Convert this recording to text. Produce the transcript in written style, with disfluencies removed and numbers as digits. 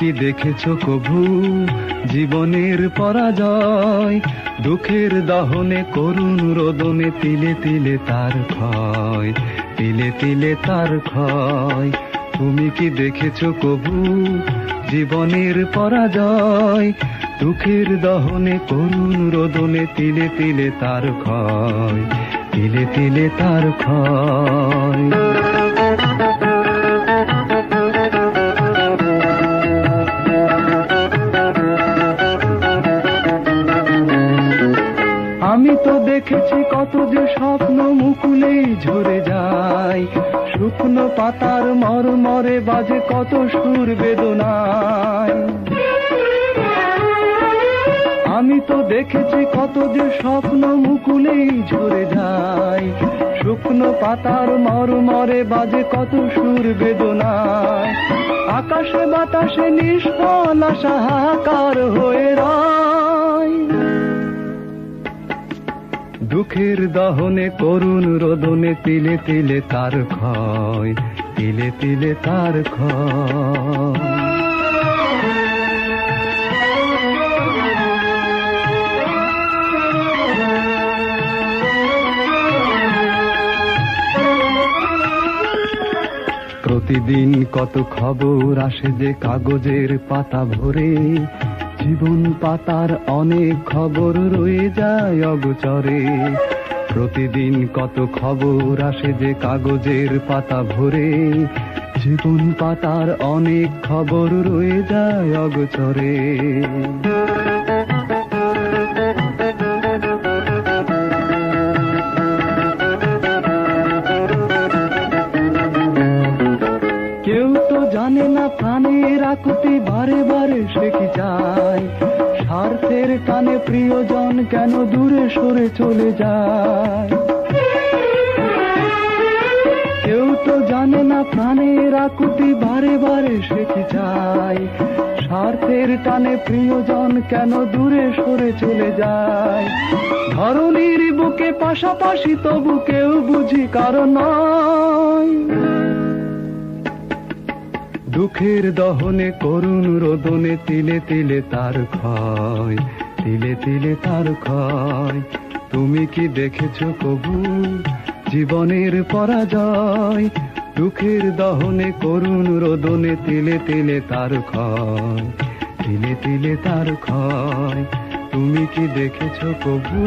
কি দেখেছো কভু জীবনের পরাজয়? দুঃখের দহনে করুণ রোদনে তিলে তিলে তার ক্ষয়, তিলে তিলে তার ক্ষয়। তুমি কি দেখেছো কভু জীবনের পরাজয়? দুঃখের দহনে করুণ রোদনে তিলে তিলে তার ক্ষয়, তিলে তিলে তার ক্ষয়। আমি তো দেখেছি কত যে স্বপ্ন মুকুলেই ঝরে যায়, শুকনো পাতার মরমরে বাজে কত সুর বেদনায়। আমি তো দেখেছি কত যে স্বপ্ন মুকুলেই ঝরে যায়, শুকনো পাতার মরমরে বাজে কত সুর বেদনায়। আকাশে বাতাসে নিষ্ফল আশা হাহাকার হয়ে রয়, দুঃখের দহনে করুণ রোদনে তিলে তিলে তার ক্ষয়, তিলে তিলে তার ক্ষয়। প্রতিদিন কত খবর আসে যে কাগজের পাতা ভরে, জীবন পাতার অনেক খবর রয়ে যায় অগোচরে। প্রতিদিন কত খবর আসে যে কাগজের পাতা ভরে, জীবন পাতার অনেক খবর রয়ে যায় অগোচরে। কেউ তো জানে না প্রাণের আকুতি বারে বারে সে কি চায়, স্বার্থের টানে প্রিয়জন কেন দূরে সরে চলে যায়। কেউ তো জানে না প্রাণের আকুতি বারে বারে সে কি চায়, স্বার্থের টানে প্রিয়জন কেন দূরে সরে চলে যায়। ধরণীর বুকে পাশাপাশি তবু কেউ বুঝি কারণ নয়, দুঃখের দহনে করুণ রোদনে তিলে তিলে তার ক্ষয়, তিলে তিলে তার ক্ষয়। তুমি কি দেখেছো কভু জীবনের পরাজয়? দুঃখের দহনে করুণ রোদনে তিলে তিলে তার ক্ষয়, তিলে তিলে তার ক্ষয়। তুমি কি দেখেছো কভু?